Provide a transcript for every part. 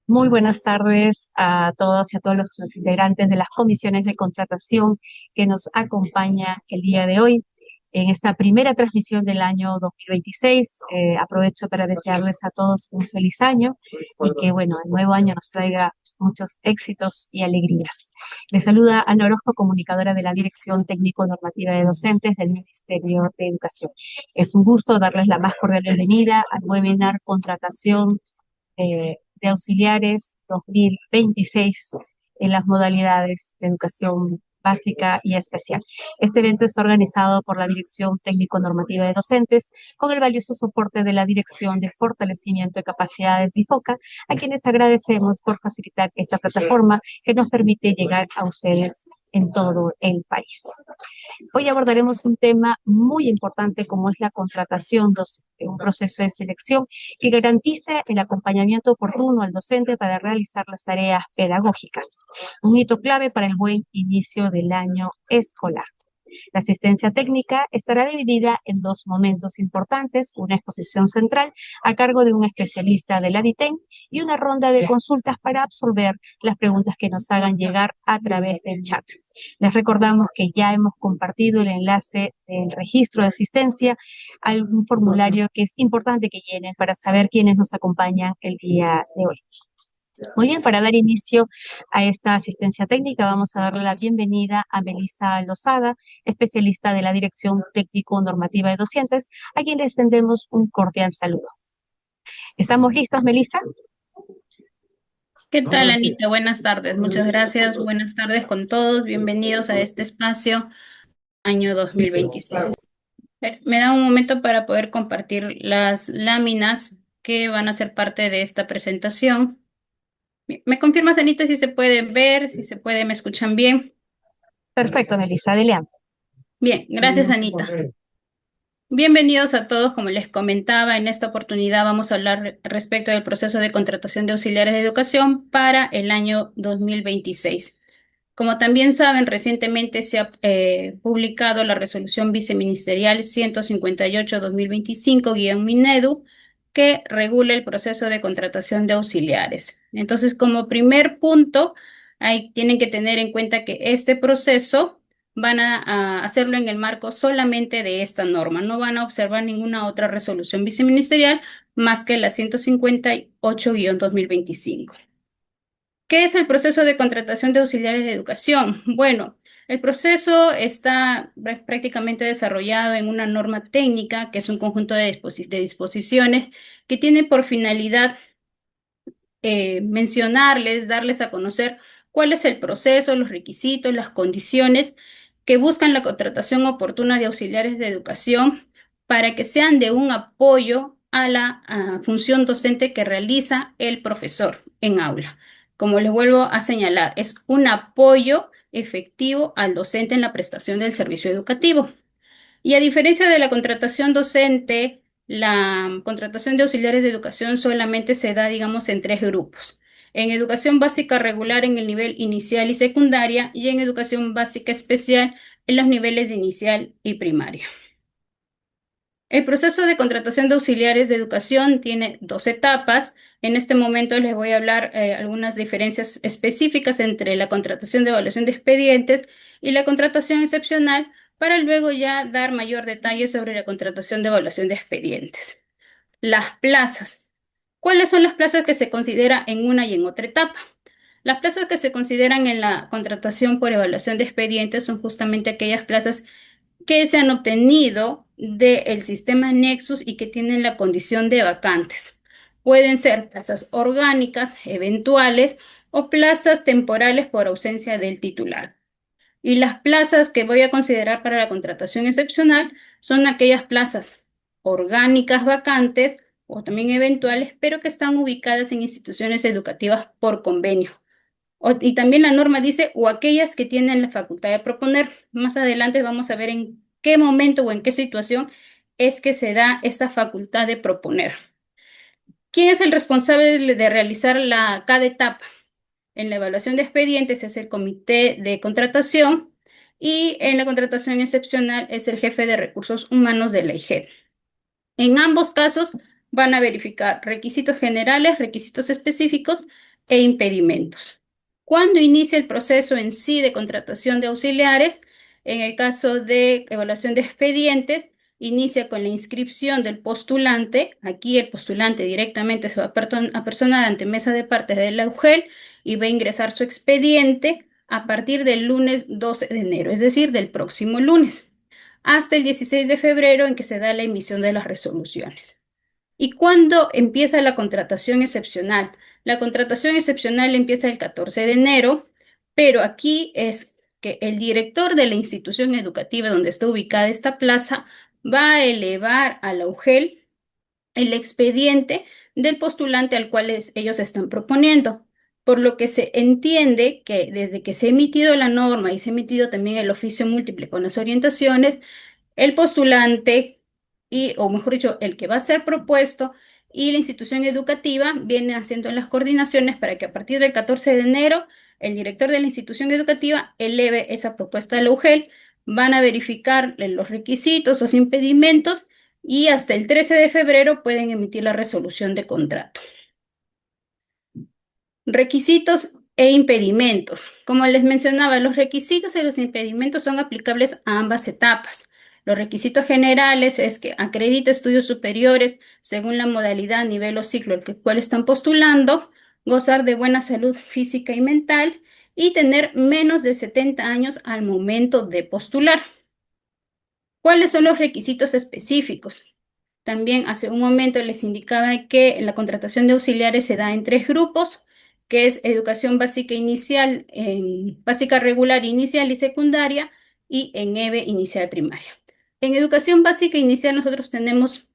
Muy buenas tardes a todos y a todos los integrantes de las comisiones de contratación que nos acompañan el día de hoy en esta primera transmisión del año 2026. Aprovecho para desearles a todos un feliz año y que, bueno, el nuevo año nos traiga muchos éxitos y alegrías. Les saluda Ana Orozco, comunicadora de la Dirección Técnico-Normativa de Docentes del Ministerio de Educación. Es un gusto darles la más cordial bienvenida al webinar Contratación de Auxiliares 2026 en las modalidades de educación básica y especial. Este evento está organizado por la Dirección Técnico-Normativa de Docentes con el valioso soporte de la Dirección de Fortalecimiento de Capacidades DIFOCA, a quienes agradecemos por facilitar esta plataforma que nos permite llegar a ustedes en todo el país. Hoy abordaremos un tema muy importante como es la contratación docente, un proceso de selección que garantice el acompañamiento oportuno al docente para realizar las tareas pedagógicas, un hito clave para el buen inicio del año escolar. La asistencia técnica estará dividida en dos momentos importantes, una exposición central a cargo de un especialista del ADITEN y una ronda de consultas para absolver las preguntas que nos hagan llegar a través del chat. Les recordamos que ya hemos compartido el enlace del registro de asistencia a un formulario que es importante que llenen para saber quiénes nos acompañan el día de hoy. Muy bien, para dar inicio a esta asistencia técnica, vamos a darle la bienvenida a Melissa Lozada, especialista de la Dirección Técnico-Normativa de Docentes, a quien le extendemos un cordial saludo. ¿Estamos listos, Melissa? ¿Qué tal, Anita? Buenas tardes. Muchas gracias. Buenas tardes con todos. Bienvenidos a este espacio, año 2026. Me da un momento para poder compartir las láminas que van a ser parte de esta presentación. ¿Me confirmas, Anita, si se puede ver, si se puede, me escuchan bien? Perfecto, Melissa, adelante. Bien, gracias, Anita. Bienvenidos a todos. Como les comentaba, en esta oportunidad vamos a hablar respecto del proceso de contratación de auxiliares de educación para el año 2026. Como también saben, recientemente se ha publicado la resolución viceministerial 158-2025-MINEDU que regula el proceso de contratación de auxiliares. Entonces, como primer punto, ahí tienen que tener en cuenta que este proceso van a hacerlo en el marco solamente de esta norma. No van a observar ninguna otra resolución viceministerial más que la 158-2025. ¿Qué es el proceso de contratación de auxiliares de educación? Bueno, el proceso está prácticamente desarrollado en una norma técnica, que es un conjunto de disposiciones que tiene por finalidad mencionarles, darles a conocer cuál es el proceso, los requisitos, las condiciones que buscan la contratación oportuna de auxiliares de educación para que sean de un apoyo a la función docente que realiza el profesor en aula. Como les vuelvo a señalar, es un apoyo efectivo al docente en la prestación del servicio educativo. Y a diferencia de la contratación docente, la contratación de auxiliares de educación solamente se da, digamos, en tres grupos. En educación básica regular en el nivel inicial y secundaria y en educación básica especial en los niveles de inicial y primaria. El proceso de contratación de auxiliares de educación tiene dos etapas. En este momento les voy a hablar algunas diferencias específicas entre la contratación de evaluación de expedientes y la contratación excepcional para luego ya dar mayor detalle sobre la contratación de evaluación de expedientes. Las plazas. ¿Cuáles son las plazas que se considera en una y en otra etapa? Las plazas que se consideran en la contratación por evaluación de expedientes son justamente aquellas plazas que se han obtenido del sistema Nexus y que tienen la condición de vacantes. Pueden ser plazas orgánicas, eventuales o plazas temporales por ausencia del titular. Y las plazas que voy a considerar para la contratación excepcional son aquellas plazas orgánicas vacantes o también eventuales, pero que están ubicadas en instituciones educativas por convenio. Y también la norma dice, o aquellas que tienen la facultad de proponer. Más adelante vamos a ver en qué momento o en qué situación es que se da esta facultad de proponer. ¿Quién es el responsable de realizar cada etapa? En la evaluación de expedientes es el comité de contratación y en la contratación excepcional es el jefe de recursos humanos de la IGED. En ambos casos van a verificar requisitos generales, requisitos específicos e impedimentos. ¿Cuándo inicia el proceso en sí de contratación de auxiliares? En el caso de evaluación de expedientes, inicia con la inscripción del postulante. Aquí el postulante directamente se va a personar ante mesa de partes de la UGEL y va a ingresar su expediente a partir del lunes 12 de enero, es decir, del próximo lunes, hasta el 16 de febrero en que se da la emisión de las resoluciones. ¿Y cuándo empieza la contratación excepcional? La contratación excepcional empieza el 14 de enero, pero aquí es que el director de la institución educativa donde está ubicada esta plaza va a elevar a la UGEL el expediente del postulante al cual ellos están proponiendo, por lo que se entiende que desde que se ha emitido la norma y se ha emitido también el oficio múltiple con las orientaciones, el postulante o mejor dicho, el que va a ser propuesto y la institución educativa vienen haciendo las coordinaciones para que a partir del 14 de enero el director de la institución educativa eleve esa propuesta a la UGEL, van a verificar los requisitos, los impedimentos y hasta el 13 de febrero pueden emitir la resolución de contrato. Requisitos e impedimentos. Como les mencionaba, los requisitos y los impedimentos son aplicables a ambas etapas. Los requisitos generales es que acredite estudios superiores según la modalidad, nivel o ciclo al cual están postulando, gozar de buena salud física y mental y tener menos de 70 años al momento de postular. ¿Cuáles son los requisitos específicos? También hace un momento les indicaba que la contratación de auxiliares se da en tres grupos, que es educación básica inicial, básica regular inicial y secundaria, y en EVE inicial primaria. En educación básica inicial nosotros tenemos,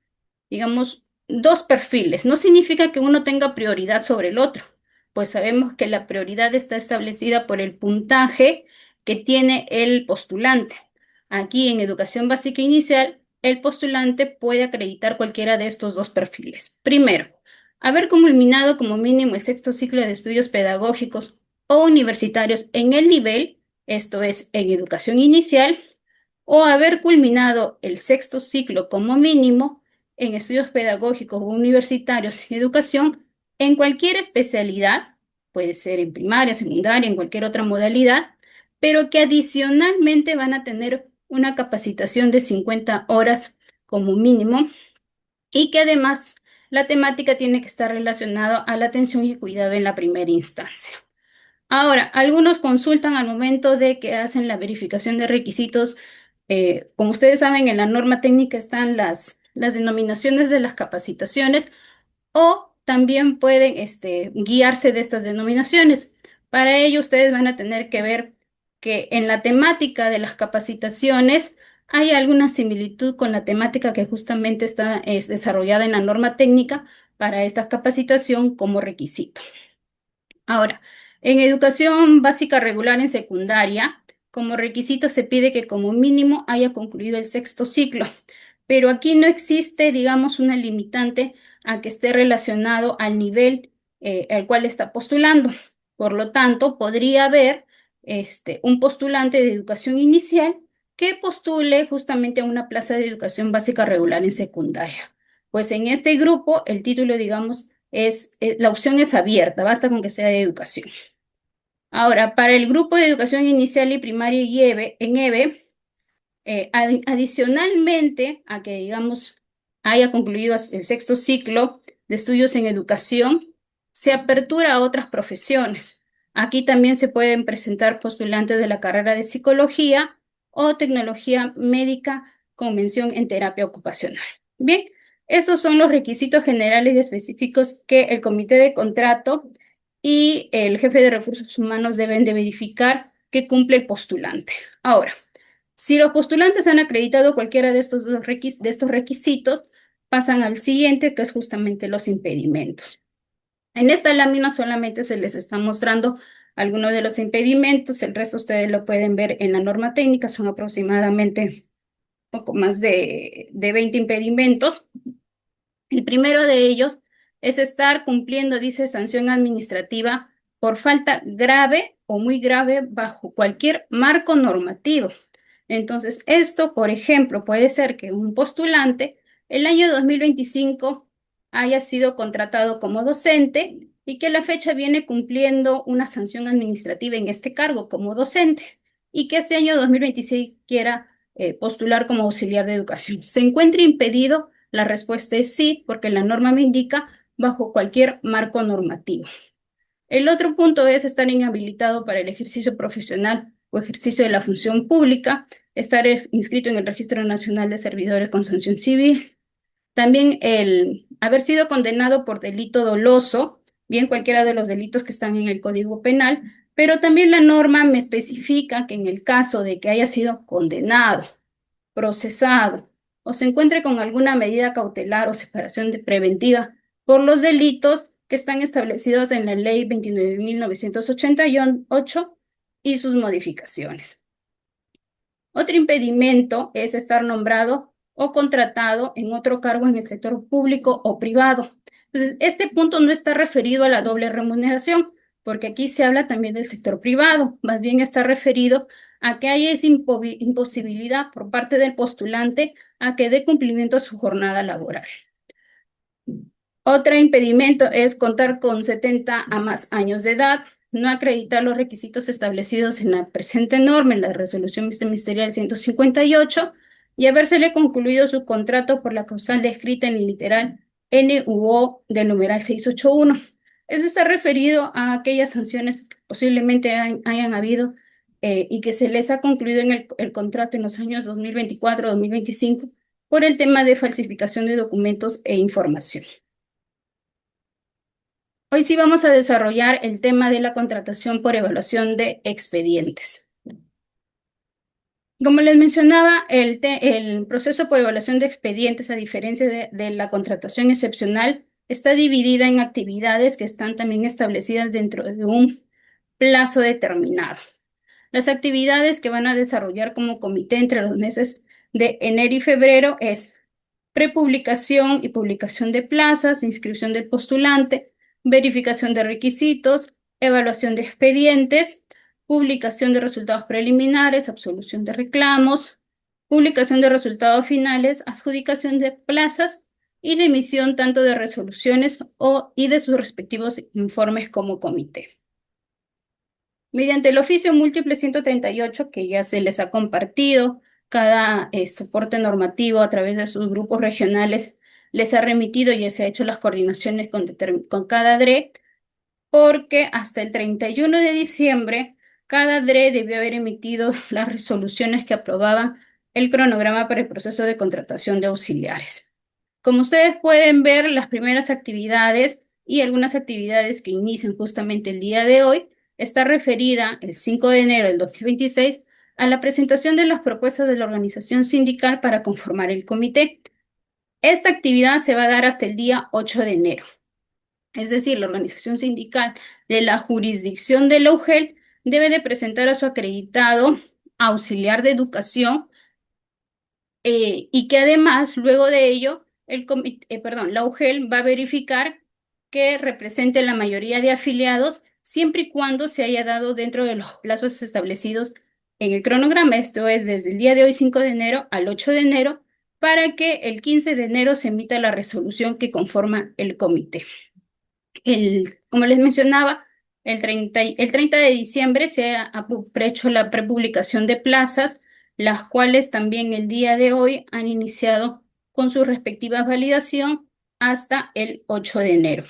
digamos, dos perfiles. No significa que uno tenga prioridad sobre el otro, pues sabemos que la prioridad está establecida por el puntaje que tiene el postulante. Aquí en educación básica inicial, el postulante puede acreditar cualquiera de estos dos perfiles. Primero, haber culminado como mínimo el sexto ciclo de estudios pedagógicos o universitarios en el nivel, esto es, en educación inicial, o haber culminado el sexto ciclo como mínimo en estudios pedagógicos o universitarios en educación en cualquier especialidad, puede ser en primaria, secundaria, en cualquier otra modalidad, pero que adicionalmente van a tener una capacitación de 50 horas como mínimo y que además la temática tiene que estar relacionada a la atención y cuidado en la primera instancia. Ahora, algunos consultan al momento de que hacen la verificación de requisitos. Como ustedes saben, en la norma técnica están las denominaciones de las capacitaciones o también pueden guiarse de estas denominaciones. Para ello, ustedes van a tener que ver que en la temática de las capacitaciones hay alguna similitud con la temática que justamente es desarrollada en la norma técnica para esta capacitación como requisito. Ahora, en educación básica regular en secundaria, como requisito se pide que como mínimo haya concluido el sexto ciclo, pero aquí no existe, digamos, una limitante a que esté relacionado al nivel al cual está postulando. Por lo tanto, podría haber un postulante de educación inicial que postule justamente a una plaza de educación básica regular en secundaria. Pues en este grupo, el título, digamos, la opción es abierta, basta con que sea de educación. Ahora, para el grupo de educación inicial y primaria y en EVE, adicionalmente a que, digamos, haya concluido el sexto ciclo de estudios en educación, se apertura a otras profesiones. Aquí también se pueden presentar postulantes de la carrera de psicología o tecnología médica con mención en terapia ocupacional. Bien, estos son los requisitos generales y específicos que el comité de contrato y el jefe de recursos humanos deben de verificar que cumple el postulante. Ahora, si los postulantes han acreditado cualquiera de de estos requisitos, pasan al siguiente, que es justamente los impedimentos. En esta lámina solamente se les está mostrando algunos de los impedimentos, el resto ustedes lo pueden ver en la norma técnica, son aproximadamente poco más de 20 impedimentos. El primero de ellos es estar cumpliendo, dice, sanción administrativa por falta grave o muy grave bajo cualquier marco normativo. Entonces, esto, por ejemplo, puede ser que un postulante el año 2025 haya sido contratado como docente y que a la fecha viene cumpliendo una sanción administrativa en este cargo como docente y que este año 2026 quiera postular como auxiliar de educación. ¿Se encuentra impedido? La respuesta es sí, porque la norma me indica bajo cualquier marco normativo. El otro punto es estar inhabilitado para el ejercicio profesional o ejercicio de la función pública, estar inscrito en el Registro Nacional de Servidores con sanción civil. También el haber sido condenado por delito doloso, bien cualquiera de los delitos que están en el Código Penal, pero también la norma me especifica que en el caso de que haya sido condenado, procesado o se encuentre con alguna medida cautelar o separación preventiva por los delitos que están establecidos en la Ley 29.988 y sus modificaciones. Otro impedimento es estar nombrado o contratado en otro cargo en el sector público o privado. Entonces, este punto no está referido a la doble remuneración, porque aquí se habla también del sector privado, más bien está referido a que hay esa imposibilidad por parte del postulante a que dé cumplimiento a su jornada laboral. Otro impedimento es contar con 70 a más años de edad, no acreditar los requisitos establecidos en la presente norma, en la resolución ministerial 158, y habérsele concluido su contrato por la causal descrita en el literal N u O del numeral 681. Eso está referido a aquellas sanciones que posiblemente hayan habido y que se les ha concluido en el contrato en los años 2024-2025 por el tema de falsificación de documentos e información. Hoy sí vamos a desarrollar el tema de la contratación por evaluación de expedientes. Como les mencionaba, el proceso por evaluación de expedientes, a diferencia de la contratación excepcional, está dividida en actividades que están también establecidas dentro de un plazo determinado. Las actividades que van a desarrollar como comité entre los meses de enero y febrero es prepublicación y publicación de plazas, inscripción del postulante, verificación de requisitos, evaluación de expedientes, publicación de resultados preliminares, absolución de reclamos, publicación de resultados finales, adjudicación de plazas y la emisión tanto de resoluciones y de sus respectivos informes como comité. Mediante el oficio múltiple 138, que ya se les ha compartido, cada soporte normativo a través de sus grupos regionales les ha remitido y ya se ha hecho las coordinaciones con cada DRE, porque hasta el 31 de diciembre cada DRE debió haber emitido las resoluciones que aprobaban el cronograma para el proceso de contratación de auxiliares. Como ustedes pueden ver, las primeras actividades y algunas actividades que inician justamente el día de hoy está referida el 5 de enero del 2026 a la presentación de las propuestas de la organización sindical para conformar el comité. Esta actividad se va a dar hasta el día 8 de enero. Es decir, la organización sindical de la jurisdicción de la UGEL debe de presentar a su acreditado auxiliar de educación y que además, luego de ello, la UGEL va a verificar que represente la mayoría de afiliados siempre y cuando se haya dado dentro de los plazos establecidos en el cronograma. Esto es desde el día de hoy, 5 de enero, al 8 de enero, para que el 15 de enero se emita la resolución que conforma el comité. Como les mencionaba, el 30 de diciembre se ha hecho la prepublicación de plazas, las cuales también el día de hoy han iniciado con su respectiva validación hasta el 8 de enero.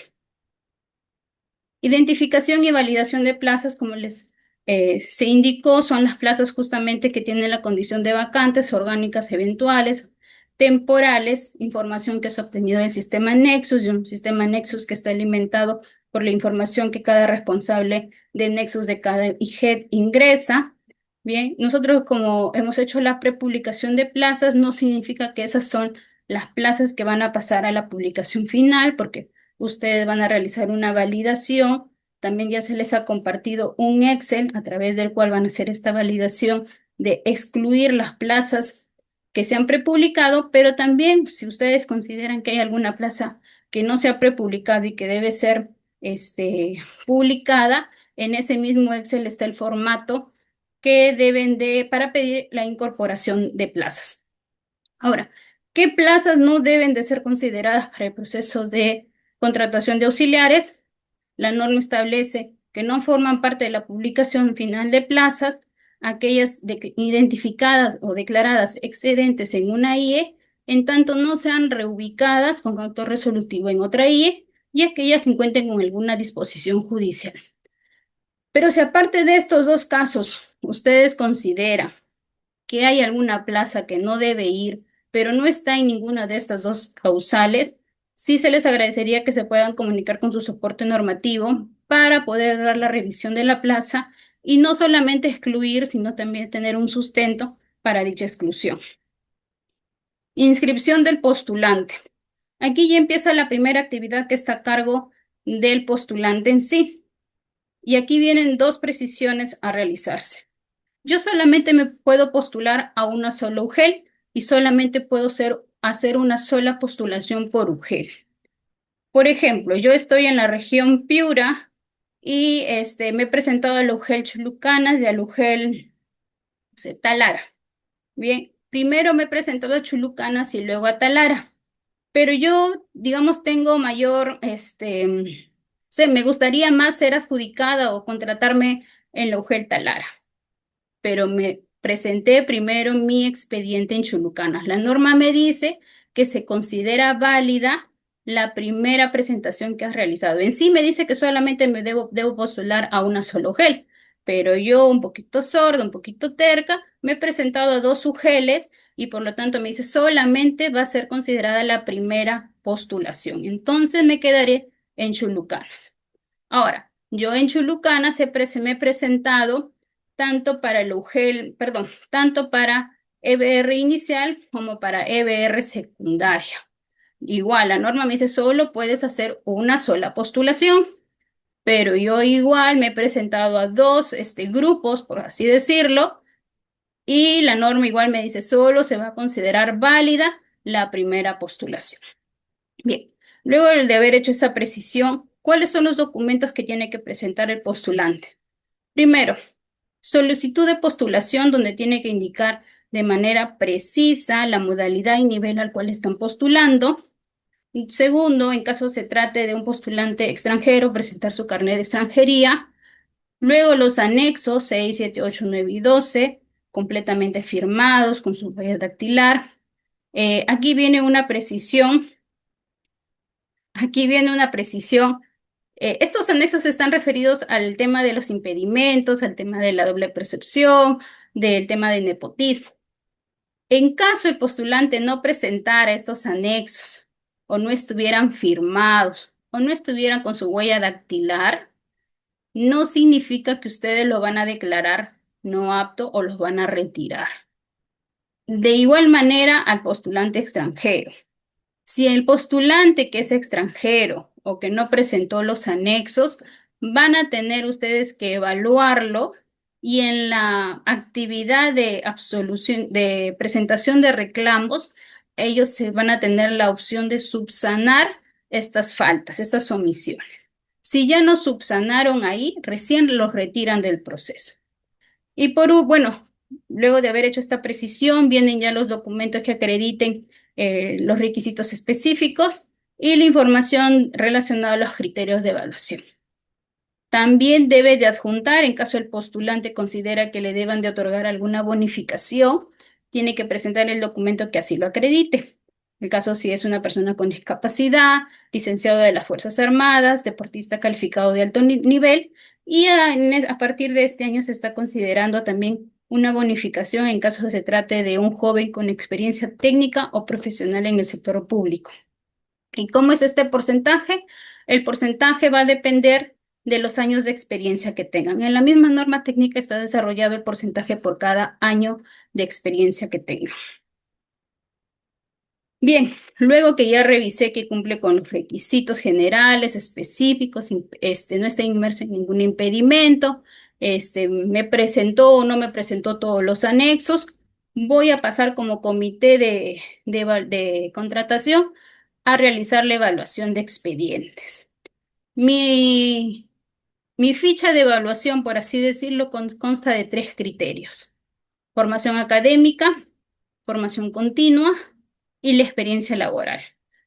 Identificación y validación de plazas, como les se indicó, son las plazas justamente que tienen la condición de vacantes, orgánicas, eventuales, temporales, información que se ha obtenido del sistema Nexus, y un sistema Nexus que está alimentado por la información que cada responsable de Nexus de cada IGED ingresa. Bien, nosotros como hemos hecho la prepublicación de plazas, no significa que esas son las plazas que van a pasar a la publicación final, porque ustedes van a realizar una validación. También ya se les ha compartido un Excel a través del cual van a hacer esta validación de excluir las plazas que se han prepublicado, pero también si ustedes consideran que hay alguna plaza que no se ha prepublicado y que debe ser publicada, en ese mismo Excel está el formato que deben para pedir la incorporación de plazas. Ahora, ¿qué plazas no deben de ser consideradas para el proceso de contratación de auxiliares? La norma establece que no forman parte de la publicación final de plazas aquellas identificadas o declaradas excedentes en una IE, en tanto no sean reubicadas con acto resolutivo en otra IE y aquellas que cuenten con alguna disposición judicial. Pero si aparte de estos dos casos ustedes consideran que hay alguna plaza que no debe ir, pero no está en ninguna de estas dos causales, sí se les agradecería que se puedan comunicar con su soporte normativo para poder dar la revisión de la plaza y no solamente excluir, sino también tener un sustento para dicha exclusión. Inscripción del postulante. Aquí ya empieza la primera actividad que está a cargo del postulante en sí. Y aquí vienen dos precisiones a realizarse. Yo solamente me puedo postular a una sola UGEL y solamente puedo hacer una sola postulación por UGEL. Por ejemplo, yo estoy en la región Piura y me he presentado a la UGEL Chulucanas y a la UGEL, no sé, Talara. Bien, primero me he presentado a Chulucanas y luego a Talara, pero yo, digamos, tengo mayor, me gustaría más ser adjudicada o contratarme en la UGEL Talara, pero me presenté primero mi expediente en Chulucanas. La norma me dice que se considera válida la primera presentación que has realizado. En sí me dice que solamente debo postular a una sola UGEL, pero yo un poquito sorda, un poquito terca, me he presentado a dos UGELes y por lo tanto me dice solamente va a ser considerada la primera postulación. Entonces me quedaré en Chulucanas. Ahora, yo en Chulucanas me he presentado tanto para el UGEL, perdón, tanto para EBR inicial como para EBR secundaria. Igual, la norma me dice solo puedes hacer una sola postulación, pero yo igual me he presentado a dos grupos, por así decirlo, y la norma igual me dice solo se va a considerar válida la primera postulación. Bien, luego de haber hecho esa precisión, ¿cuáles son los documentos que tiene que presentar el postulante? Primero, solicitud de postulación donde tiene que indicar de manera precisa la modalidad y nivel al cual están postulando. Segundo, en caso se trate de un postulante extranjero, presentar su carnet de extranjería. Luego los anexos 6, 7, 8, 9 y 12, completamente firmados con su huella dactilar. Aquí viene una precisión. Aquí viene una precisión. Estos anexos están referidos al tema de los impedimentos, al tema de la doble percepción, del tema del nepotismo. En caso el postulante no presentara estos anexos o no estuvieran firmados o no estuvieran con su huella dactilar, no significa que ustedes lo van a declarar no apto o los van a retirar. De igual manera al postulante extranjero. Si el postulante que es extranjero o que no presentó los anexos, van a tener ustedes que evaluarlo y en la actividad de absolución, de presentación de reclamos, ellos se van a tener la opción de subsanar estas faltas, estas omisiones. Si ya no subsanaron ahí, recién los retiran del proceso. Y bueno, luego de haber hecho esta precisión, vienen ya los documentos que acrediten los requisitos específicos y la información relacionada a los criterios de evaluación. También debe de adjuntar, en caso el postulante considera que le deban de otorgar alguna bonificación, tiene que presentar el documento que así lo acredite. El caso si es una persona con discapacidad, licenciado de las Fuerzas Armadas, deportista calificado de alto nivel, y a partir de este año se está considerando también una bonificación en caso se trate de un joven con experiencia técnica o profesional en el sector público. ¿Y cómo es este porcentaje? El porcentaje va a depender de los años de experiencia que tengan. En la misma norma técnica está desarrollado el porcentaje por cada año de experiencia que tengan. Bien, luego que ya revisé que cumple con los requisitos generales, específicos, no está inmerso en ningún impedimento, me presentó o no me presentó todos los anexos, voy a pasar como comité de contratación a realizar la evaluación de expedientes. Mi, mi ficha de evaluación, por así decirlo, consta de 3 criterios: formación académica, formación continua y la experiencia laboral.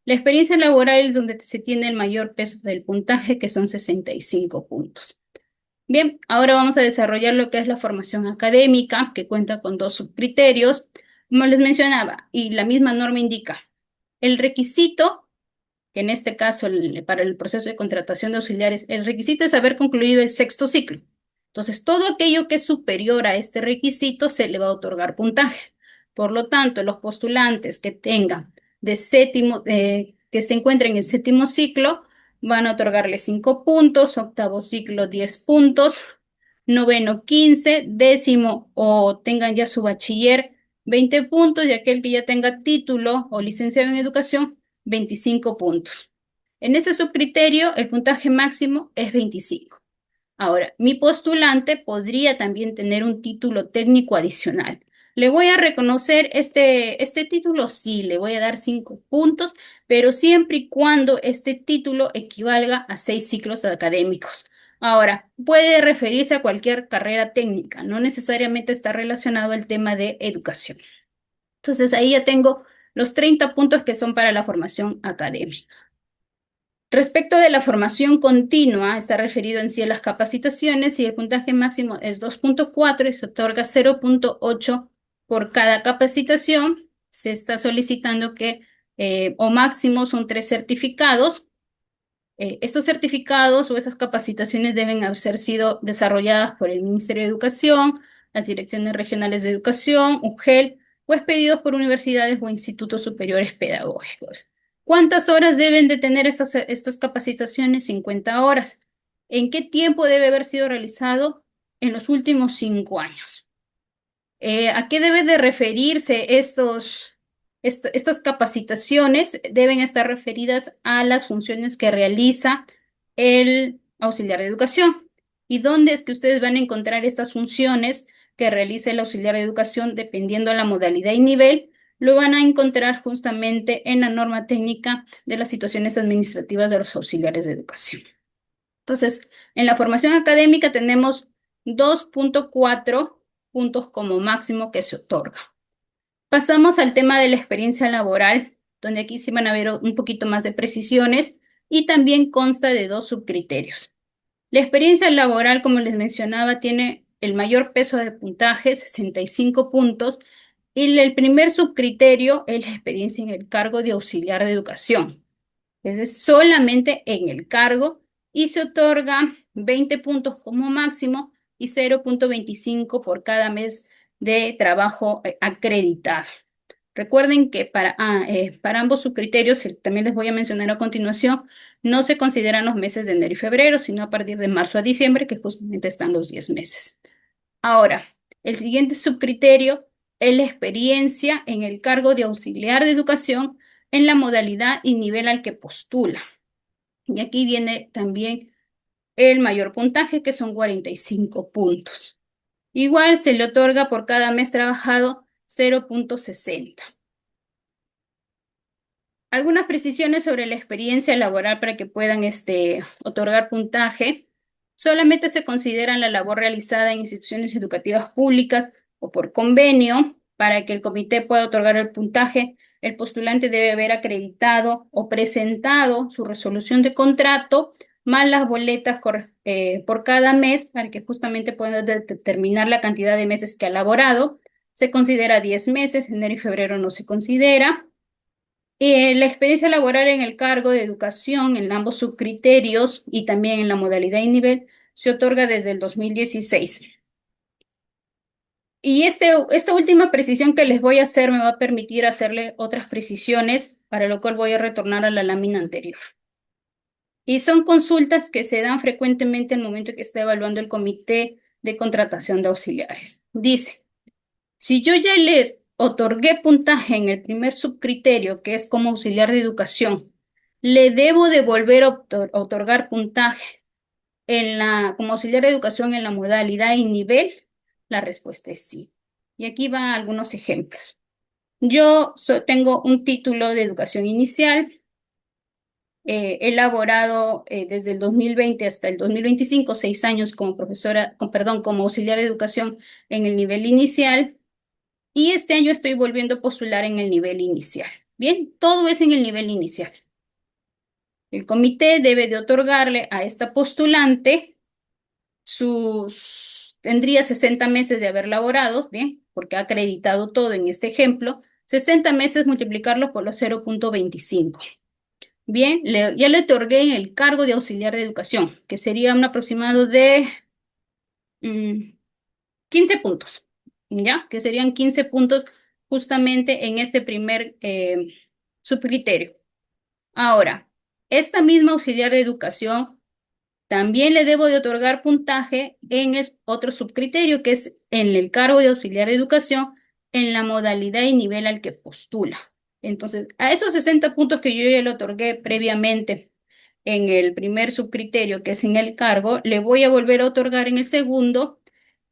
La experiencia laboral es donde se tiene el mayor peso del puntaje, que son 65 puntos. Bien, ahora vamos a desarrollar lo que es la formación académica, que cuenta con dos subcriterios. Como les mencionaba, y la misma norma indica, el requisito, que en este caso para el proceso de contratación de auxiliares, el requisito es haber concluido el sexto ciclo. Entonces, todo aquello que es superior a este requisito se le va a otorgar puntaje. Por lo tanto, los postulantes que tengan que se encuentren en séptimo ciclo, van a otorgarle 5 puntos, octavo ciclo 10 puntos, noveno 15, décimo o tengan ya su bachiller 20 puntos y aquel que ya tenga título o licenciado en educación 25 puntos. En este subcriterio, el puntaje máximo es 25. Ahora, mi postulante podría también tener un título técnico adicional. ¿Le voy a reconocer este título? Sí, le voy a dar 5 puntos, pero siempre y cuando este título equivalga a 6 ciclos académicos. Ahora, puede referirse a cualquier carrera técnica, no necesariamente está relacionado al tema de educación. Entonces, ahí ya tengo los 30 puntos que son para la formación académica. Respecto de la formación continua, está referido en sí a las capacitaciones y el puntaje máximo es 2.4 y se otorga 0.8 por cada capacitación. Se está solicitando que o máximo son 3 certificados. Estos certificados o estas capacitaciones deben haber sido desarrolladas por el Ministerio de Educación, las Direcciones Regionales de Educación, UGEL, o expedidos por universidades o institutos superiores pedagógicos. ¿Cuántas horas deben de tener estas capacitaciones? 50 horas. ¿En qué tiempo debe haber sido realizado? En los últimos 5 años. ¿A qué deben de referirse estas capacitaciones? Deben estar referidas a las funciones que realiza el auxiliar de educación. ¿Y dónde es que ustedes van a encontrar estas funciones que realiza el auxiliar de educación dependiendo de la modalidad y nivel? Lo van a encontrar justamente en la norma técnica de las situaciones administrativas de los auxiliares de educación. Entonces, en la formación académica tenemos 2.4 puntos como máximo que se otorga. Pasamos al tema de la experiencia laboral, donde aquí sí van a ver un poquito más de precisiones y también consta de dos subcriterios. La experiencia laboral, como les mencionaba, tiene el mayor peso de puntaje, 65 puntos, y el primer subcriterio es la experiencia en el cargo de auxiliar de educación. Es solamente en el cargo y se otorga 20 puntos como máximo y 0.25 por cada mes de trabajo acreditado. Recuerden que para ambos subcriterios, también les voy a mencionar a continuación, no se consideran los meses de enero y febrero, sino a partir de marzo a diciembre, que justamente están los 10 meses. Ahora, el siguiente subcriterio es la experiencia en el cargo de auxiliar de educación en la modalidad y nivel al que postula. Y aquí viene también el mayor puntaje, que son 45 puntos. Igual se le otorga por cada mes trabajado 0.60. Algunas precisiones sobre la experiencia laboral para que puedan otorgar puntaje. Solamente se considera la labor realizada en instituciones educativas públicas o por convenio. Para que el comité pueda otorgar el puntaje, el postulante debe haber acreditado o presentado su resolución de contrato, más las boletas por cada mes, para que justamente puedan determinar la cantidad de meses que ha laborado. Se considera 10 meses, enero y febrero no se considera. La experiencia laboral en el cargo de educación en ambos subcriterios y también en la modalidad y nivel se otorga desde el 2016. Y esta última precisión que les voy a hacer me va a permitir hacerle otras precisiones, para lo cual voy a retornar a la lámina anterior. Y son consultas que se dan frecuentemente al momento que está evaluando el comité de contratación de auxiliares. Dice, si yo ya le otorgué puntaje en el primer subcriterio, que es como auxiliar de educación, ¿le debo de volver a otorgar puntaje como auxiliar de educación en la modalidad y nivel? La respuesta es sí. Y aquí van algunos ejemplos. Yo tengo un título de educación inicial, elaborado desde el 2020 hasta el 2025, 6 años como profesora, como auxiliar de educación en el nivel inicial. Y este año estoy volviendo a postular en el nivel inicial. Bien, todo es en el nivel inicial. El comité debe de otorgarle a esta postulante tendría 60 meses de haber laborado, bien, porque ha acreditado todo en este ejemplo, 60 meses multiplicarlo por los 0,25. Bien, ya le otorgué en el cargo de auxiliar de educación, que sería un aproximado de mm, 15 puntos, ¿ya? Que serían 15 puntos justamente en este primer subcriterio. Ahora, esta misma auxiliar de educación también le debo de otorgar puntaje en el otro subcriterio, que es en el cargo de auxiliar de educación, en la modalidad y nivel al que postula. Entonces, a esos 60 puntos que yo ya le otorgué previamente en el primer subcriterio, que es en el cargo, le voy a volver a otorgar en el segundo,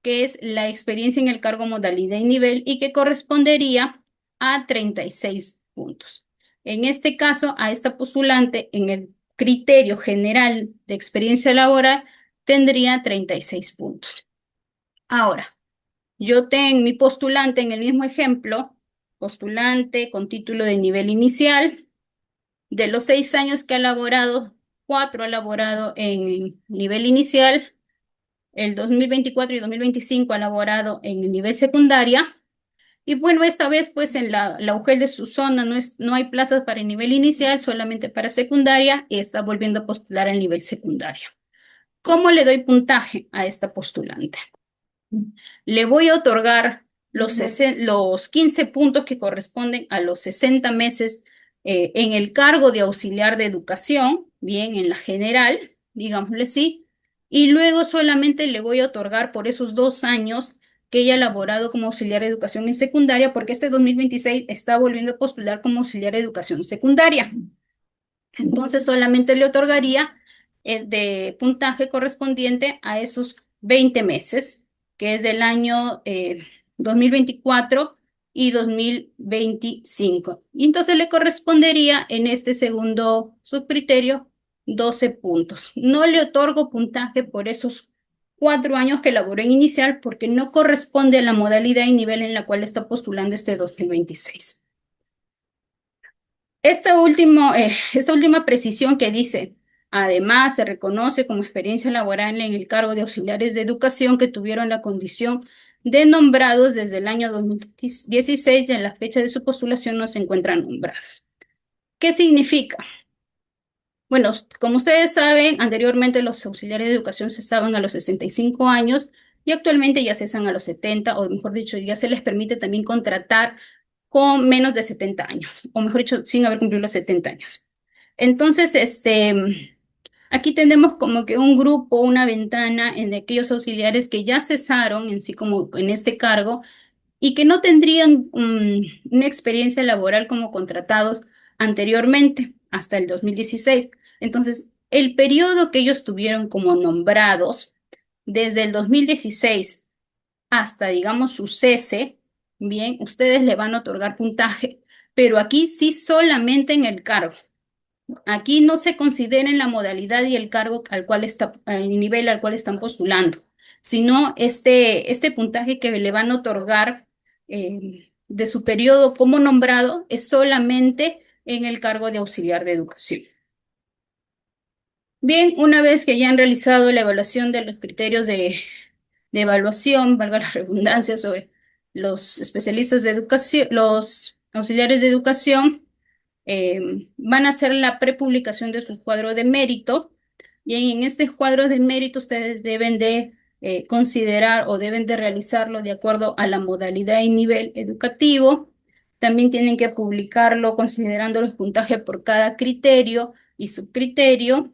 que es la experiencia en el cargo, modalidad y nivel, y que correspondería a 36 puntos. En este caso, a esta postulante, en el criterio general de experiencia laboral, tendría 36 puntos. Ahora, yo tengo mi postulante en el mismo ejemplo, postulante con título de nivel inicial, de los 6 años que ha laborado, 4 ha laborado en nivel inicial, el 2024 y 2025 ha laborado en el nivel secundaria. Y bueno, esta vez pues en la UGEL de su zona no hay plazas para el nivel inicial, solamente para secundaria, y está volviendo a postular al nivel secundario. ¿Cómo le doy puntaje a esta postulante? Le voy a otorgar los 15 puntos que corresponden a los 60 meses en el cargo de auxiliar de educación, bien, en la general, digámosle así, y luego solamente le voy a otorgar por esos 2 años que ella ha laborado como auxiliar de educación en secundaria, porque este 2026 está volviendo a postular como auxiliar de educación secundaria. Entonces solamente le otorgaría el de puntaje correspondiente a esos 20 meses, que es del año 2024 y 2025. Y entonces le correspondería en este segundo subcriterio 12 puntos. No le otorgo puntaje por esos 4 años que laboró en inicial porque no corresponde a la modalidad y nivel en la cual está postulando este 2026. Esta última precisión que dice, además se reconoce como experiencia laboral en el cargo de auxiliares de educación que tuvieron la condición de nombrados desde el año 2016 y en la fecha de su postulación no se encuentran nombrados. ¿Qué significa? Bueno, como ustedes saben, anteriormente los auxiliares de educación cesaban a los 65 años y actualmente ya cesan a los 70, o mejor dicho, ya se les permite también contratar con menos de 70 años, o mejor dicho, sin haber cumplido los 70 años. Entonces, aquí tenemos como que un grupo, una ventana en de aquellos auxiliares que ya cesaron en sí como en este cargo y que no tendrían una experiencia laboral como contratados anteriormente, hasta el 2016. Entonces, el periodo que ellos tuvieron como nombrados, desde el 2016 hasta, digamos, su cese, bien, ustedes le van a otorgar puntaje, pero aquí sí solamente en el cargo. Aquí no se considera en la modalidad y el cargo al cual está, el nivel al cual están postulando, sino este puntaje que le van a otorgar de su periodo como nombrado es solamente en el cargo de auxiliar de educación. Bien, una vez que ya han realizado la evaluación de los criterios de evaluación, valga la redundancia, sobre los especialistas de educación, los auxiliares de educación, van a hacer la prepublicación de su cuadro de mérito y en este cuadro de mérito ustedes deben de considerar o deben de realizarlo de acuerdo a la modalidad y nivel educativo. También tienen que publicarlo considerando los puntajes por cada criterio y subcriterio.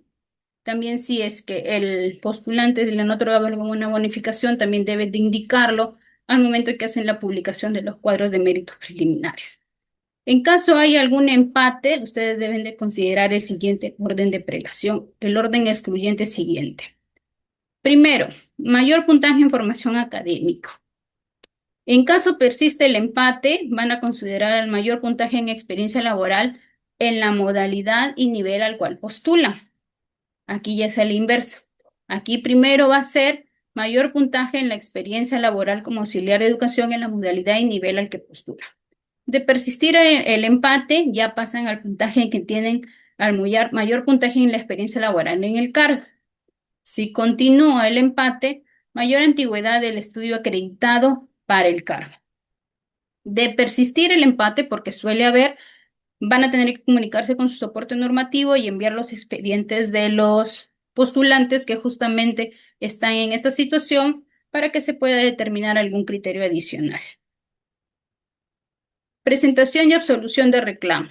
También si es que el postulante le han otorgado alguna bonificación, también debe de indicarlo al momento en que hacen la publicación de los cuadros de méritos preliminares. En caso hay algún empate, ustedes deben de considerar el siguiente orden de prelación, el orden excluyente siguiente. Primero, mayor puntaje en formación académica. En caso persiste el empate, van a considerar el mayor puntaje en experiencia laboral en la modalidad y nivel al cual postulan. Aquí ya es la inversa. Aquí primero va a ser mayor puntaje en la experiencia laboral como auxiliar de educación en la modalidad y nivel al que postula. De persistir el empate, ya pasan al puntaje que tienen al mayor puntaje en la experiencia laboral en el cargo. Si continúa el empate, mayor antigüedad del estudio acreditado para el cargo. De persistir el empate, porque suele haber, van a tener que comunicarse con su soporte normativo y enviar los expedientes de los postulantes que justamente están en esta situación para que se pueda determinar algún criterio adicional. Presentación y absolución de reclamo.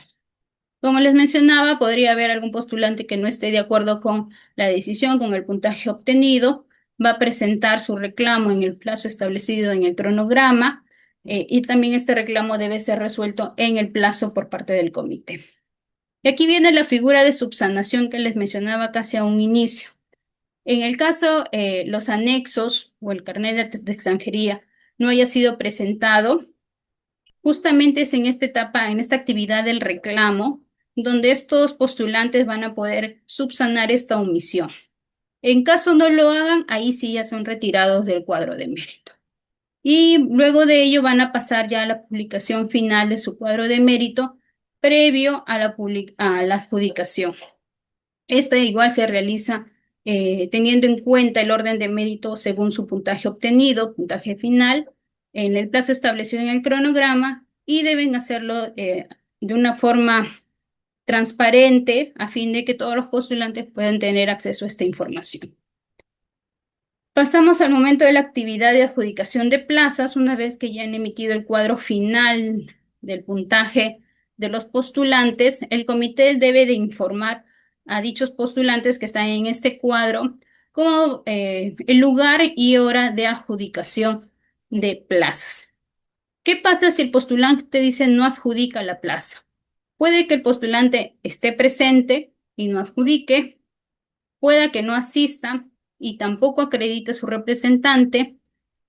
Como les mencionaba, podría haber algún postulante que no esté de acuerdo con la decisión, con el puntaje obtenido, va a presentar su reclamo en el plazo establecido en el cronograma, y también este reclamo debe ser resuelto en el plazo por parte del comité. Y aquí viene la figura de subsanación que les mencionaba casi a un inicio. En el caso, los anexos o el carnet de extranjería no haya sido presentado, justamente es en esta etapa, en esta actividad del reclamo, donde estos postulantes van a poder subsanar esta omisión. En caso no lo hagan, ahí sí ya son retirados del cuadro de mérito. Y luego de ello van a pasar ya a la publicación final de su cuadro de mérito previo a la adjudicación. Esta igual se realiza teniendo en cuenta el orden de mérito según su puntaje obtenido, puntaje final, en el plazo establecido en el cronograma y deben hacerlo de una forma transparente a fin de que todos los postulantes puedan tener acceso a esta información. Pasamos al momento de la actividad de adjudicación de plazas, una vez que ya han emitido el cuadro final del puntaje de los postulantes, el comité debe de informar a dichos postulantes que están en este cuadro como el lugar y hora de adjudicación de plazas. ¿Qué pasa si el postulante dice no adjudica la plaza? Puede que el postulante esté presente y no adjudique, pueda que no asista y tampoco acredite su representante.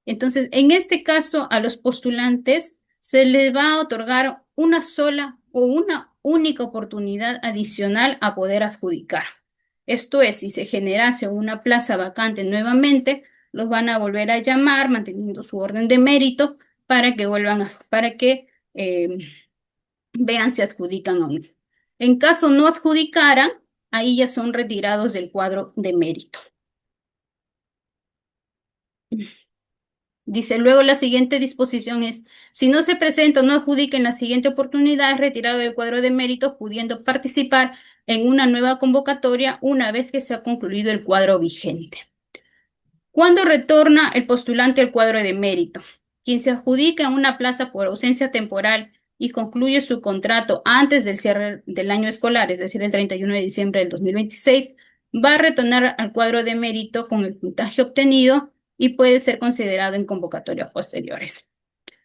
Entonces, en este caso, a los postulantes se les va a otorgar una sola o una única oportunidad adicional a poder adjudicar. Esto es, si se generase una plaza vacante nuevamente, los van a volver a llamar manteniendo su orden de mérito para que vean si adjudican o no. En caso no adjudicaran, ahí ya son retirados del cuadro de mérito. Dice luego la siguiente disposición es, si no se presenta o no adjudica en la siguiente oportunidad, es retirado del cuadro de mérito, pudiendo participar en una nueva convocatoria una vez que se ha concluido el cuadro vigente. ¿Cuándo retorna el postulante al cuadro de mérito? Quien se adjudica una plaza por ausencia temporal y concluye su contrato antes del cierre del año escolar, es decir, el 31 de diciembre del 2026, va a retornar al cuadro de mérito con el puntaje obtenido y puede ser considerado en convocatorias posteriores.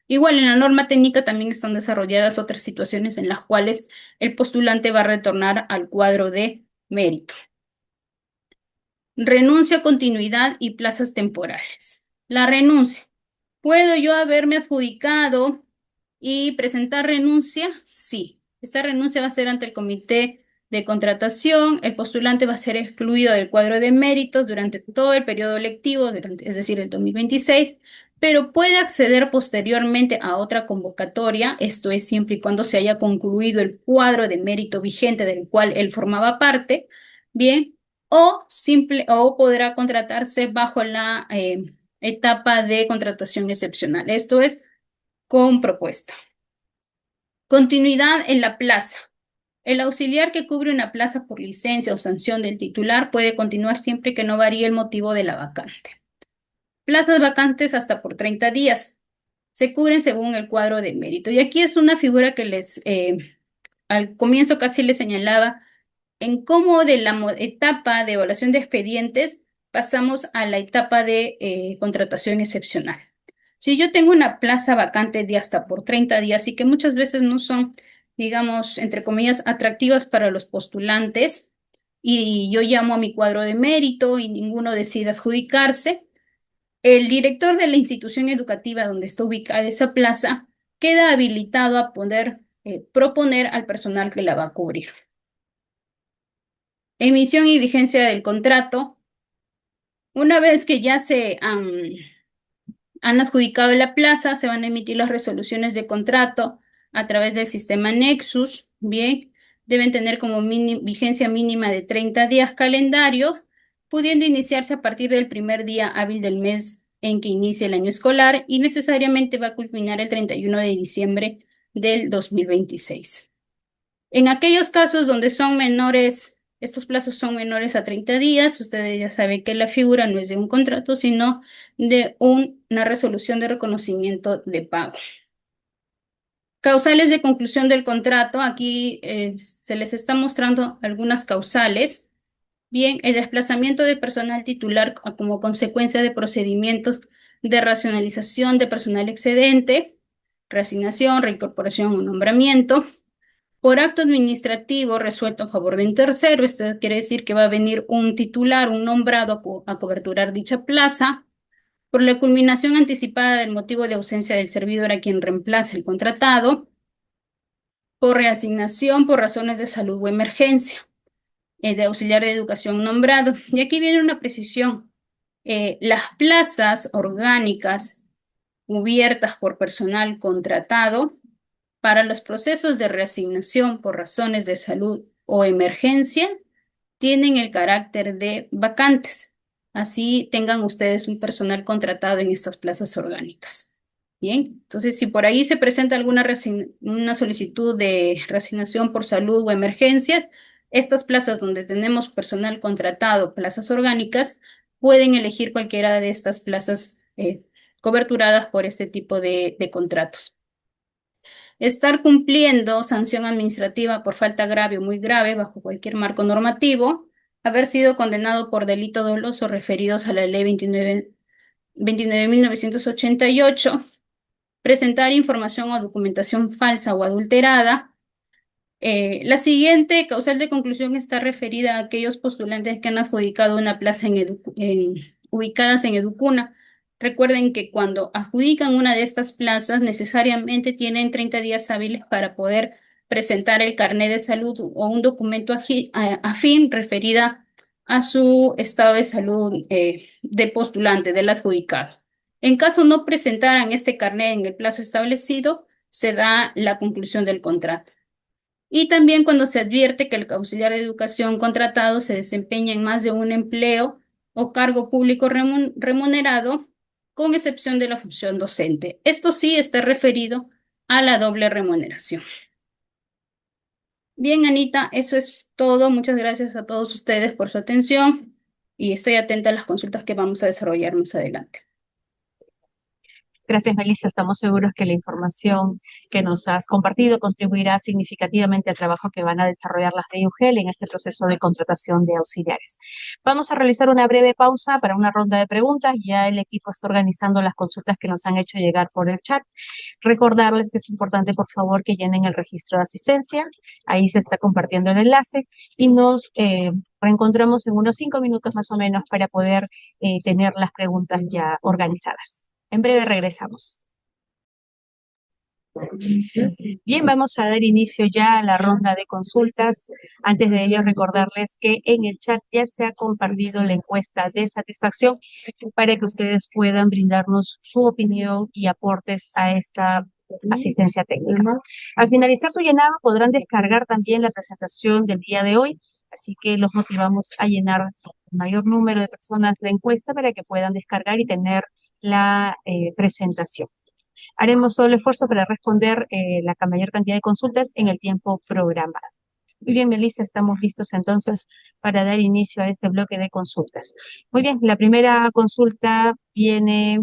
Igual en la norma técnica también están desarrolladas otras situaciones en las cuales el postulante va a retornar al cuadro de mérito. Renuncia a continuidad y plazas temporales. La renuncia. ¿Puedo yo haberme adjudicado y presentar renuncia? Sí. Esta renuncia va a ser ante el comité de contratación. El postulante va a ser excluido del cuadro de méritos durante todo el periodo lectivo, es decir, el 2026, pero puede acceder posteriormente a otra convocatoria. Esto es siempre y cuando se haya concluido el cuadro de mérito vigente del cual él formaba parte. Bien, o podrá contratarse bajo la etapa de contratación excepcional. Esto es con propuesta. Continuidad en la plaza. El auxiliar que cubre una plaza por licencia o sanción del titular puede continuar siempre que no varíe el motivo de la vacante. Plazas vacantes hasta por 30 días. Se cubren según el cuadro de mérito. Y aquí es una figura que al comienzo casi les señalaba en cómo de la etapa de evaluación de expedientes pasamos a la etapa de contratación excepcional. Si yo tengo una plaza vacante de hasta por 30 días y que muchas veces no son, digamos, entre comillas, atractivas para los postulantes, y yo llamo a mi cuadro de mérito y ninguno decide adjudicarse, el director de la institución educativa donde está ubicada esa plaza queda habilitado a poder proponer al personal que la va a cubrir. Emisión y vigencia del contrato. Una vez que ya se han adjudicado la plaza, se van a emitir las resoluciones de contrato a través del sistema Nexus, bien, deben tener como vigencia mínima de 30 días calendario, pudiendo iniciarse a partir del primer día hábil del mes en que inicie el año escolar y necesariamente va a culminar el 31 de diciembre del 2026. En aquellos casos donde son menores, estos plazos son menores a 30 días, ustedes ya saben que la figura no es de un contrato, sino de una resolución de reconocimiento de pago. Causales de conclusión del contrato, aquí se les está mostrando algunas causales. Bien, el desplazamiento del personal titular como consecuencia de procedimientos de racionalización de personal excedente, reasignación, reincorporación o nombramiento. Por acto administrativo resuelto a favor de un tercero, esto quiere decir que va a venir un titular, un nombrado a coberturar dicha plaza. Por la culminación anticipada del motivo de ausencia del servidor a quien reemplace el contratado. Por reasignación por razones de salud o emergencia, de auxiliar de educación nombrado. Y aquí viene una precisión. Las plazas orgánicas cubiertas por personal contratado para los procesos de reasignación por razones de salud o emergencia tienen el carácter de vacantes. Así tengan ustedes un personal contratado en estas plazas orgánicas. Bien, entonces si por ahí se presenta una solicitud de reasignación por salud o emergencias, estas plazas donde tenemos personal contratado, plazas orgánicas, pueden elegir cualquiera de estas plazas coberturadas por este tipo de contratos. Estar cumpliendo sanción administrativa por falta grave o muy grave bajo cualquier marco normativo, haber sido condenado por delito doloso referidos a la ley 29.988, presentar información o documentación falsa o adulterada. La siguiente causal de conclusión está referida a aquellos postulantes que han adjudicado una plaza ubicadas en Educuna. Recuerden que cuando adjudican una de estas plazas, necesariamente tienen 30 días hábiles para poder presentar el carnet de salud o un documento afín referida a su estado de salud de postulante, del adjudicado. En caso no presentaran este carnet en el plazo establecido, se da la conclusión del contrato. Y también cuando se advierte que el auxiliar de educación contratado se desempeña en más de un empleo o cargo público remunerado, con excepción de la función docente. Esto sí está referido a la doble remuneración. Bien, Anita, eso es todo. Muchas gracias a todos ustedes por su atención y estoy atenta a las consultas que vamos a desarrollar más adelante. Gracias, Melissa. Estamos seguros que la información que nos has compartido contribuirá significativamente al trabajo que van a desarrollar las de UGEL en este proceso de contratación de auxiliares. Vamos a realizar una breve pausa para una ronda de preguntas. Ya el equipo está organizando las consultas que nos han hecho llegar por el chat. Recordarles que es importante, por favor, que llenen el registro de asistencia. Ahí se está compartiendo el enlace y nos reencontramos en unos 5 minutos más o menos para poder tener las preguntas ya organizadas. En breve regresamos. Bien, vamos a dar inicio ya a la ronda de consultas. Antes de ello, recordarles que en el chat ya se ha compartido la encuesta de satisfacción para que ustedes puedan brindarnos su opinión y aportes a esta asistencia técnica. Al finalizar su llenado, podrán descargar también la presentación del día de hoy, así que los motivamos a llenar el mayor número de personas la encuesta para que puedan descargar y tener la presentación. Haremos todo el esfuerzo para responder la mayor cantidad de consultas en el tiempo programado. Muy bien, Melissa, estamos listos entonces para dar inicio a este bloque de consultas. Muy bien, la primera consulta viene,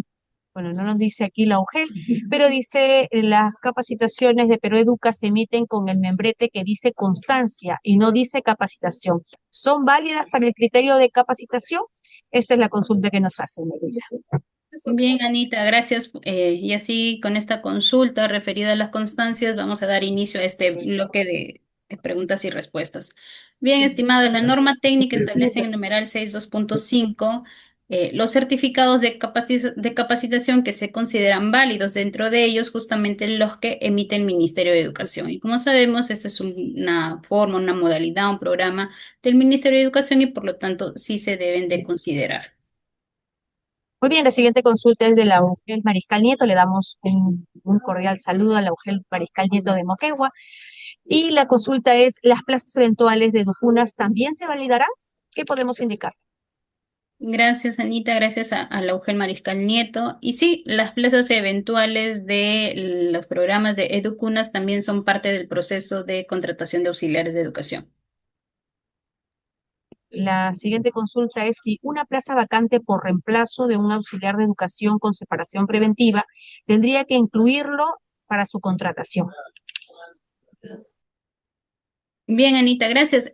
bueno, no nos dice aquí la UGEL, pero dice las capacitaciones de Peroeduca se emiten con el membrete que dice constancia y no dice capacitación. ¿Son válidas para el criterio de capacitación? Esta es la consulta que nos hace, Melissa. Bien, Anita, gracias. Y así con esta consulta referida a las constancias, vamos a dar inicio a este bloque de preguntas y respuestas. Bien, estimados, la norma técnica establece en el numeral 6.2.5 los certificados de capacitación que se consideran válidos, dentro de ellos justamente los que emite el Ministerio de Educación. Y como sabemos, esta es una forma, una modalidad, un programa del Ministerio de Educación y por lo tanto sí se deben de considerar. Muy bien, la siguiente consulta es de la UGEL Mariscal Nieto. Le damos un un cordial saludo a la Laugel Mariscal Nieto de Moquegua. Y la consulta es, ¿las plazas eventuales de Dupunas también se validarán? ¿Qué podemos indicar? Gracias, Anita, gracias a la Eugen Mariscal Nieto. Y sí, las plazas eventuales de los programas de Educunas también son parte del proceso de contratación de auxiliares de educación. La siguiente consulta es si una plaza vacante por reemplazo de un auxiliar de educación con separación preventiva tendría que incluirlo para su contratación. Bien, Anita, gracias.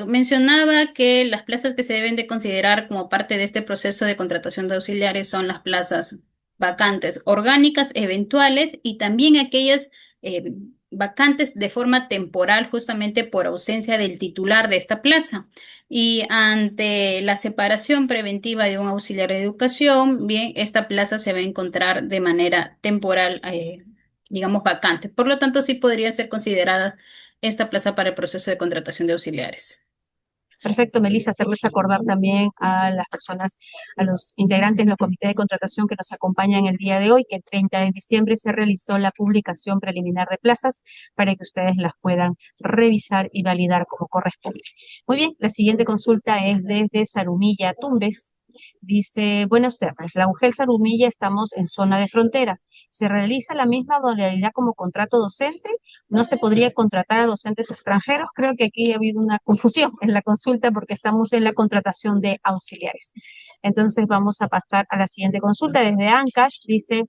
Mencionaba que las plazas que se deben de considerar como parte de este proceso de contratación de auxiliares son las plazas vacantes orgánicas, eventuales y también aquellas eh, vacantes de forma temporal justamente por ausencia del titular de esta plaza. Y ante la separación preventiva de un auxiliar de educación, bien, esta plaza se va a encontrar de manera temporal, digamos, vacante. Por lo tanto, sí podría ser considerada esta plaza para el proceso de contratación de auxiliares. Perfecto, Melissa, hacerles acordar también a las personas, a los integrantes del comité de contratación que nos acompañan el día de hoy, que el 30 de diciembre se realizó la publicación preliminar de plazas para que ustedes las puedan revisar y validar como corresponde. Muy bien, la siguiente consulta es desde Zarumilla, Tumbes. Dice, buenas tardes, la UGEL Zarumilla estamos en zona de frontera. ¿Se realiza la misma modalidad como contrato docente? ¿No se podría contratar a docentes extranjeros? Creo que aquí ha habido una confusión en la consulta porque estamos en la contratación de auxiliares. Entonces vamos a pasar a la siguiente consulta. Desde Ancash dice,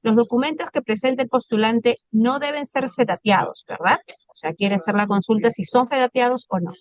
los documentos que presenta el postulante no deben ser fedateados, ¿verdad? O sea, quiere hacer la consulta si son fedateados o no.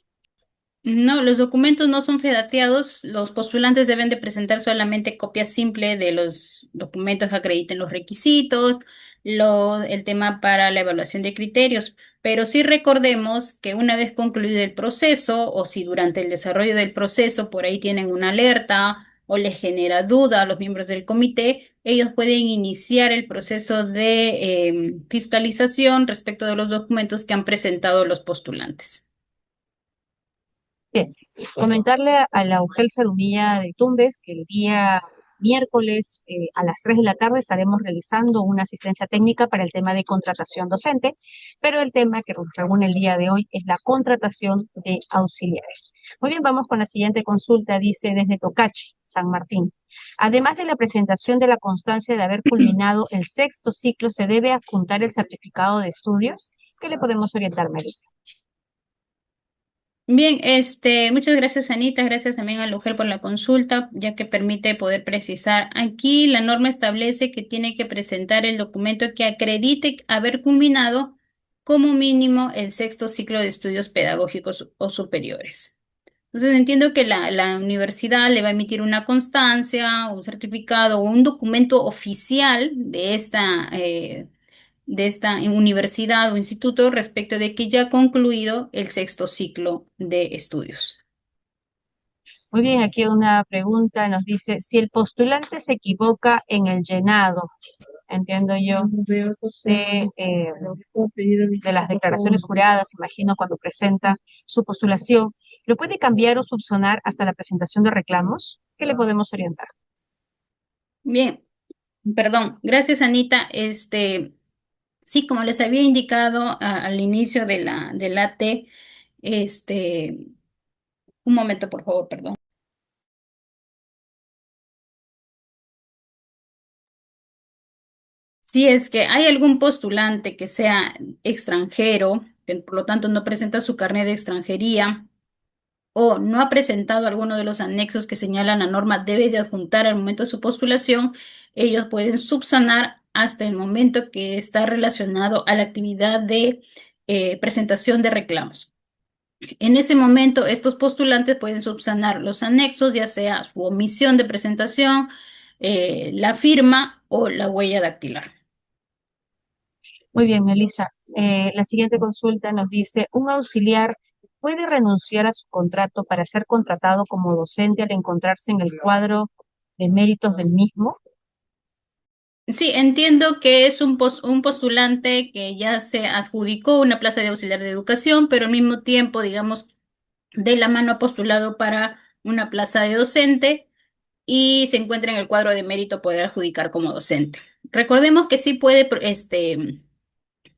No, los documentos no son fedateados. Los postulantes deben de presentar solamente copia simple de los documentos que acrediten los requisitos, el tema para la evaluación de criterios. Pero sí recordemos que una vez concluido el proceso o si durante el desarrollo del proceso por ahí tienen una alerta o les genera duda a los miembros del comité, ellos pueden iniciar el proceso de fiscalización respecto de los documentos que han presentado los postulantes. Bien, comentarle a la UGEL Sarumilla de Tumbes que el día miércoles a las 3 de la tarde estaremos realizando una asistencia técnica para el tema de contratación docente, pero el tema que nos reúne el día de hoy es la contratación de auxiliares. Muy bien, vamos con la siguiente consulta, dice desde Tocachi, San Martín. Además de la presentación de la constancia de haber culminado el sexto ciclo, ¿se debe adjuntar el certificado de estudios? ¿Qué le podemos orientar, Melissa? Bien, muchas gracias Anita, gracias también a Lugel por la consulta, ya que permite poder precisar. Aquí la norma establece que tiene que presentar el documento que acredite haber culminado como mínimo el sexto ciclo de estudios pedagógicos o superiores. Entonces entiendo que la universidad le va a emitir una constancia, un certificado o un documento oficial de esta universidad o instituto respecto de que ya ha concluido el sexto ciclo de estudios. Muy bien, aquí una pregunta nos dice, si el postulante se equivoca en el llenado, entiendo yo, de las declaraciones juradas, imagino, cuando presenta su postulación, ¿lo puede cambiar o subsanar hasta la presentación de reclamos? ¿Qué le podemos orientar? Bien, perdón, gracias Anita. Sí, como les había indicado al inicio del AT, este, un momento por favor, perdón. Si es que hay algún postulante que sea extranjero, que por lo tanto no presenta su carnet de extranjería o no ha presentado alguno de los anexos que señala la norma, debe de adjuntar al momento de su postulación, ellos pueden subsanar hasta el momento que está relacionado a la actividad de presentación de reclamos. En ese momento, estos postulantes pueden subsanar los anexos, ya sea su omisión de presentación, la firma o la huella dactilar. Muy bien, Melissa. La siguiente consulta nos dice, ¿un auxiliar puede renunciar a su contrato para ser contratado como docente al encontrarse en el cuadro de méritos del mismo? Sí, entiendo que es un postulante que ya se adjudicó una plaza de auxiliar de educación, pero al mismo tiempo, digamos, de la mano ha postulado para una plaza de docente y se encuentra en el cuadro de mérito poder adjudicar como docente. Recordemos que sí puede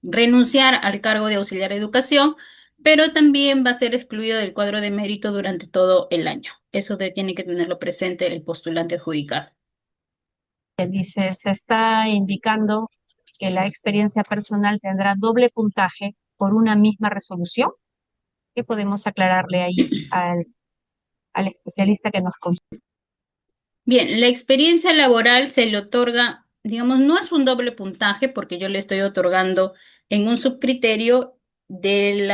renunciar al cargo de auxiliar de educación, pero también va a ser excluido del cuadro de mérito durante todo el año. Tiene que tenerlo presente el postulante adjudicado. Que dice, se está indicando que la experiencia personal tendrá doble puntaje por una misma resolución. ¿Qué podemos aclararle ahí al especialista que nos consulta? Bien, la experiencia laboral se le otorga, digamos, no es un doble puntaje porque yo le estoy otorgando en un subcriterio de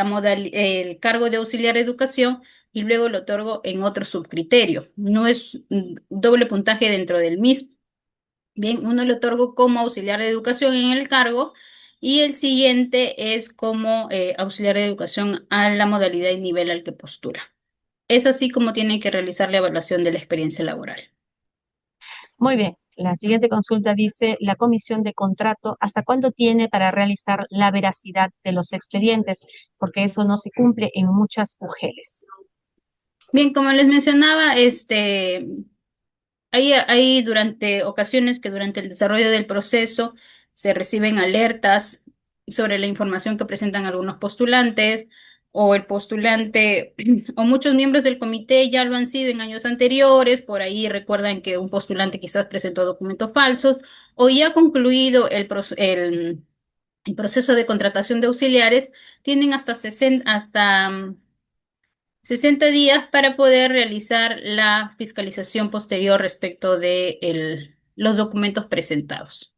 el cargo de auxiliar de educación y luego lo otorgo en otro subcriterio. No es un doble puntaje dentro del mismo. Bien, uno le otorgo como auxiliar de educación en el cargo y el siguiente es como auxiliar de educación a la modalidad y nivel al que postula. Es así como tiene que realizar la evaluación de la experiencia laboral. Muy bien. La siguiente consulta dice, la comisión de contrato, ¿hasta cuándo tiene para realizar la veracidad de los expedientes? Porque eso no se cumple en muchas UGELs. Bien, como les mencionaba, hay durante ocasiones que durante el desarrollo del proceso se reciben alertas sobre la información que presentan algunos postulantes o el postulante o muchos miembros del comité ya lo han sido en años anteriores, por ahí recuerdan que un postulante quizás presentó documentos falsos o ya ha concluido el proceso de contratación de auxiliares, tienen hasta 60 días para poder realizar la fiscalización posterior respecto de los documentos presentados.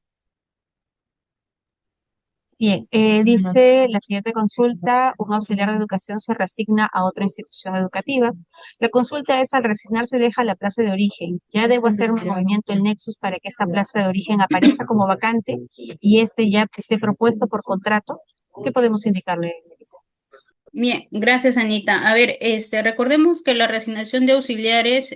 Bien, dice la siguiente consulta, un auxiliar de educación se reasigna a otra institución educativa. La consulta es, al reasignarse deja la plaza de origen. ¿Ya debo hacer un movimiento en Nexus para que esta plaza de origen aparezca como vacante y este ya esté propuesto por contrato? ¿Qué podemos indicarle, Melissa? Bien, gracias, Anita. A ver, recordemos que la reasignación de auxiliares,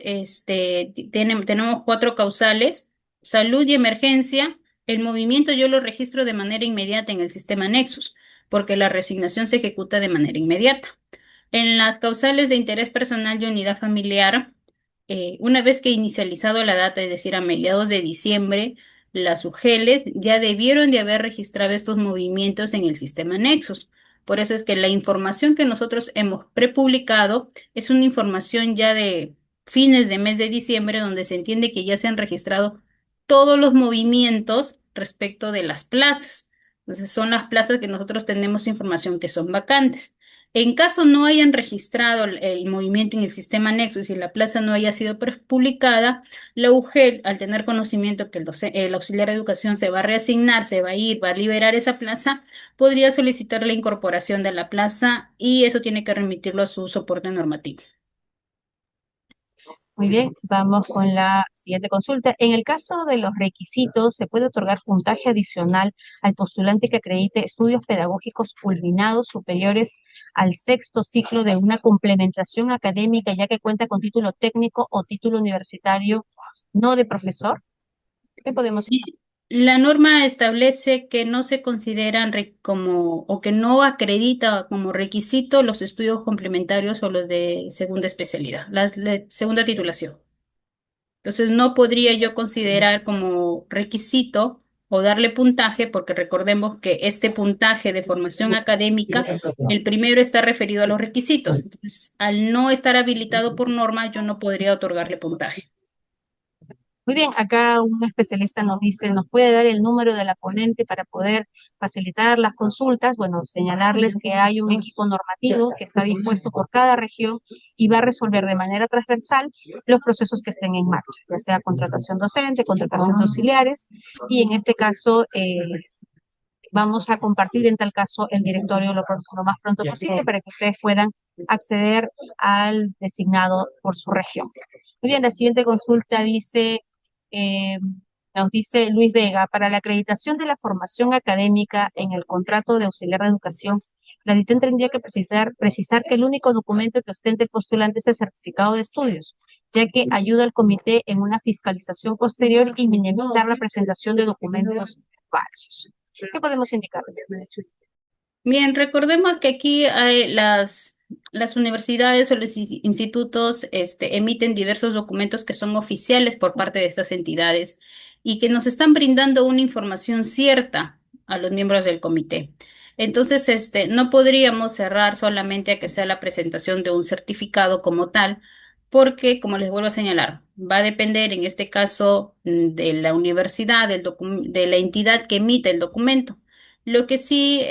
tenemos cuatro causales: salud y emergencia. El movimiento yo lo registro de manera inmediata en el sistema Nexus, porque la reasignación se ejecuta de manera inmediata. En las causales de interés personal y unidad familiar, una vez que he inicializado la data, es decir, a mediados de diciembre, las UGELes ya debieron de haber registrado estos movimientos en el sistema Nexus. Por eso es que la información que nosotros hemos prepublicado es una información ya de fines de mes de diciembre, donde se entiende que ya se han registrado todos los movimientos respecto de las plazas. Entonces, son las plazas que nosotros tenemos información que son vacantes. En caso no hayan registrado el movimiento en el sistema Nexus y la plaza no haya sido publicada, la UGEL, al tener conocimiento que el auxiliar de educación se va a reasignar, se va a ir, va a liberar esa plaza, podría solicitar la incorporación de la plaza y eso tiene que remitirlo a su soporte normativo. Muy bien, vamos con la siguiente consulta. En el caso de los requisitos, ¿se puede otorgar puntaje adicional al postulante que acredite estudios pedagógicos culminados superiores al sexto ciclo de una complementación académica, ya que cuenta con título técnico o título universitario no de profesor? ¿Qué podemos? Y la norma establece que no se consideran como o que no acredita como requisito los estudios complementarios o los de segunda especialidad, la segunda titulación. Entonces, no podría yo considerar como requisito o darle puntaje, porque recordemos que este puntaje de formación académica, el primero está referido a los requisitos. Entonces, al no estar habilitado por norma, yo no podría otorgarle puntaje. Muy bien, acá un especialista nos dice, ¿nos puede dar el número de la ponente para poder facilitar las consultas? Bueno, señalarles que hay un equipo normativo que está dispuesto por cada región y va a resolver de manera transversal los procesos que estén en marcha, ya sea contratación docente, contratación de auxiliares, y en este caso vamos a compartir en tal caso el directorio lo más pronto posible para que ustedes puedan acceder al designado por su región. Muy bien, la siguiente consulta dice, eh, nos dice Luis Vega, para la acreditación de la formación académica en el contrato de auxiliar de educación, la DITEN tendría que precisar que el único documento que ostente el postulante es el certificado de estudios, ya que ayuda al comité en una fiscalización posterior y minimizar la presentación de documentos falsos. ¿Qué podemos indicar? Bien, recordemos que aquí las universidades o los institutos emiten diversos documentos que son oficiales por parte de estas entidades y que nos están brindando una información cierta a los miembros del comité. Entonces, no podríamos cerrar solamente a que sea la presentación de un certificado como tal, porque, como les vuelvo a señalar, va a depender en este caso de la universidad, de la entidad que emite el documento. Lo que sí,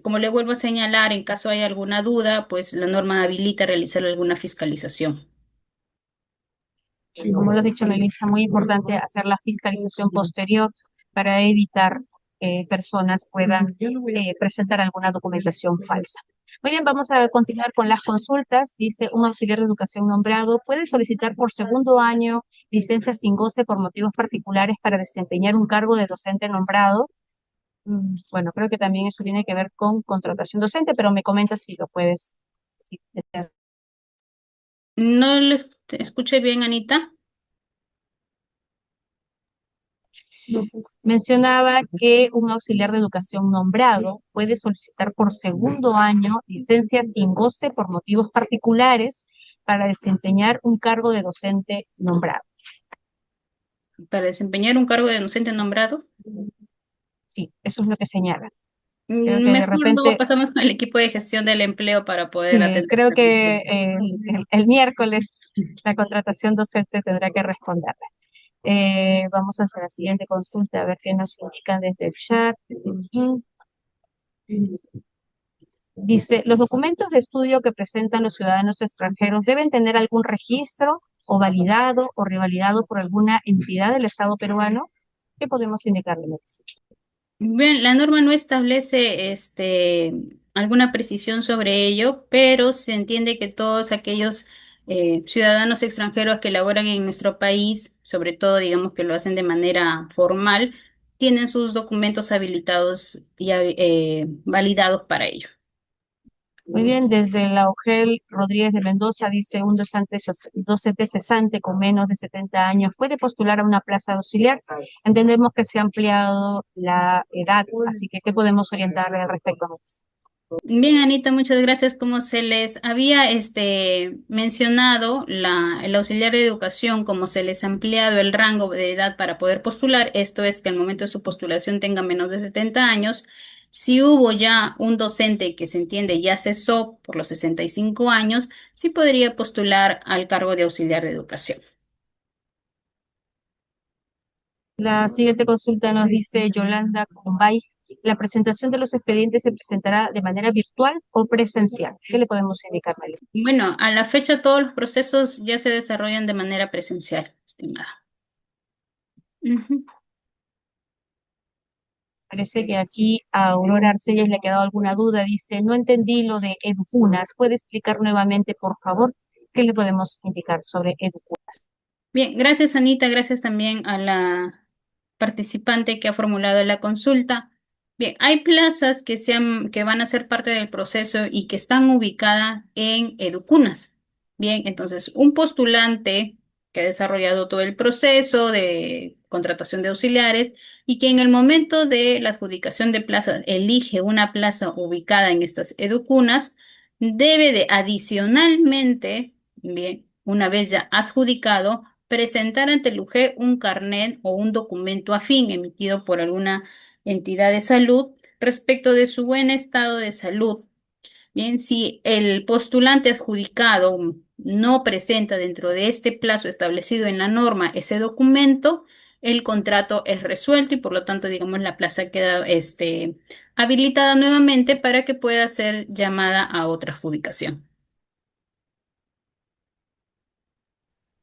como le vuelvo a señalar, en caso hay alguna duda, pues la norma habilita realizar alguna fiscalización. Como lo has dicho, Melissa, muy importante hacer la fiscalización posterior para evitar que personas puedan presentar alguna documentación falsa. Muy bien, vamos a continuar con las consultas. Dice, un auxiliar de educación nombrado puede solicitar por segundo año licencia sin goce por motivos particulares para desempeñar un cargo de docente nombrado. Bueno, creo que también eso tiene que ver con contratación docente, pero me comentas si lo puedes. Si deseas. ¿No les escuché bien, Anita? Mencionaba que un auxiliar de educación nombrado puede solicitar por segundo año licencia sin goce por motivos particulares para desempeñar un cargo de docente nombrado. Para desempeñar un cargo de docente nombrado. Sí, eso es lo que señala. Creo que de Mejor luego repente, pasamos con el equipo de gestión del empleo para poder sí, atender creo esa que consulta. el miércoles la contratación docente tendrá que responderla. Vamos a hacer la siguiente consulta, a ver qué nos indican desde el chat. Ujú. Dice, los documentos de estudio que presentan los ciudadanos extranjeros deben tener algún registro o validado o revalidado por alguna entidad del Estado peruano. ¿Qué podemos indicarle, Melissa? Bien, la norma no establece alguna precisión sobre ello, pero se entiende que todos aquellos ciudadanos extranjeros que laboran en nuestro país, sobre todo digamos que lo hacen de manera formal, tienen sus documentos habilitados y validados para ello. Muy bien, desde la OGEL Rodríguez de Mendoza dice un docente cesante con menos de 70 años puede postular a una plaza de auxiliar. Entendemos que se ha ampliado la edad, así que ¿qué podemos orientarle al respecto, Melissa? Bien, Anita, muchas gracias. Como se les había mencionado, el auxiliar de educación, como se les ha ampliado el rango de edad para poder postular, esto es que al momento de su postulación tenga menos de 70 años. Si hubo ya un docente que se entiende ya cesó por los 65 años, sí podría postular al cargo de auxiliar de educación. La siguiente consulta nos dice Yolanda Cumbay. ¿La presentación de los expedientes se presentará de manera virtual o presencial? ¿Qué le podemos indicar, Melissa? Bueno, a la fecha todos los procesos ya se desarrollan de manera presencial, estimada. Ujú. Parece que aquí a Aurora Arcelles le ha quedado alguna duda. Dice, no entendí lo de educunas. ¿Puede explicar nuevamente, por favor? ¿Qué le podemos indicar sobre educunas? Bien, gracias Anita, gracias también a la participante que ha formulado la consulta. Bien, hay plazas que van a ser parte del proceso y que están ubicadas en educunas. Bien, entonces un postulante que ha desarrollado todo el proceso de contratación de auxiliares y que en el momento de la adjudicación de plazas elige una plaza ubicada en estas educunas, debe de adicionalmente, bien, una vez ya adjudicado, presentar ante el UG un carnet o un documento afín emitido por alguna entidad de salud respecto de su buen estado de salud. Bien, si el postulante adjudicado no presenta dentro de este plazo establecido en la norma ese documento, el contrato es resuelto y por lo tanto, digamos, la plaza queda habilitada nuevamente para que pueda ser llamada a otra adjudicación.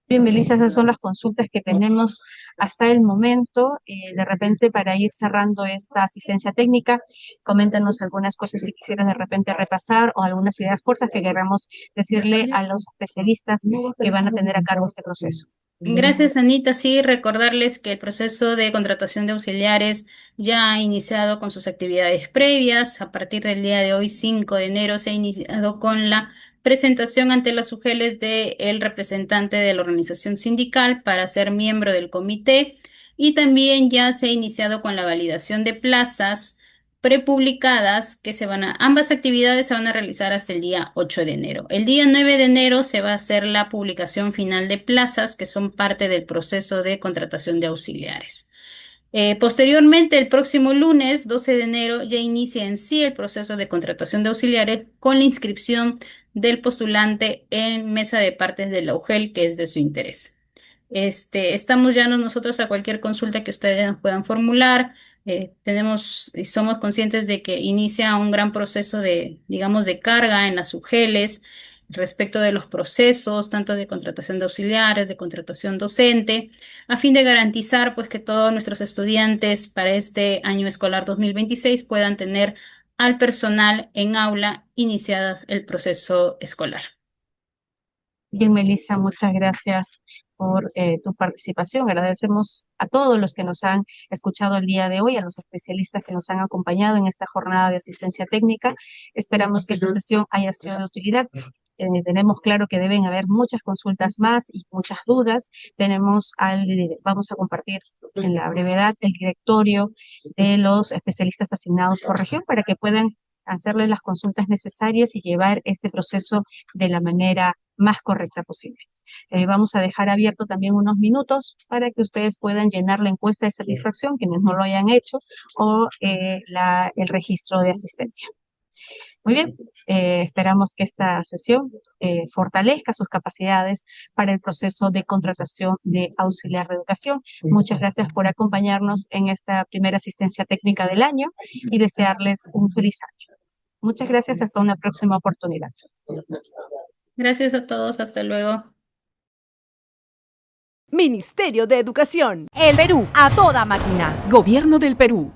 Bien, Melissa, esas son las consultas que tenemos hasta el momento. De repente, para ir cerrando esta asistencia técnica, coméntanos algunas cosas que quisieras de repente repasar o algunas ideas fuerzas que queramos decirle a los especialistas que van a tener a cargo este proceso. Gracias, Anita. Sí, recordarles que el proceso de contratación de auxiliares ya ha iniciado con sus actividades previas. A partir del día de hoy, 5 de enero, se ha iniciado con la presentación ante las UGELes del representante de la organización sindical para ser miembro del comité y también ya se ha iniciado con la validación de plazas prepublicadas ambas actividades se van a realizar hasta el día 8 de enero. El día 9 de enero se va a hacer la publicación final de plazas que son parte del proceso de contratación de auxiliares. Posteriormente, el próximo lunes, 12 de enero, ya inicia en sí el proceso de contratación de auxiliares con la inscripción del postulante en mesa de partes de la UGEL, que es de su interés. Estamos ya nosotros a cualquier consulta que ustedes puedan formular. Tenemos y somos conscientes de que inicia un gran proceso de, digamos, de carga en las UGELs respecto de los procesos, tanto de contratación de auxiliares, de contratación docente, a fin de garantizar pues que todos nuestros estudiantes para este año escolar 2026 puedan tener al personal en aula iniciadas el proceso escolar. Bien, Melissa, muchas gracias por tu participación. Agradecemos a todos los que nos han escuchado el día de hoy, a los especialistas que nos han acompañado en esta jornada de asistencia técnica. Esperamos que esta sesión haya sido de utilidad. Tenemos claro que deben haber muchas consultas más y muchas dudas. Vamos a compartir en la brevedad el directorio de los especialistas asignados por región para que puedan hacerle las consultas necesarias y llevar este proceso de la manera más correcta posible. Vamos a dejar abierto también unos minutos para que ustedes puedan llenar la encuesta de satisfacción, quienes no lo hayan hecho, o el registro de asistencia. Muy bien, esperamos que esta sesión fortalezca sus capacidades para el proceso de contratación de auxiliar de educación. Muchas gracias por acompañarnos en esta primera asistencia técnica del año y desearles un feliz año. Muchas gracias, hasta una próxima oportunidad. Gracias a todos, hasta luego. Ministerio de Educación. El Perú a toda máquina. Gobierno del Perú.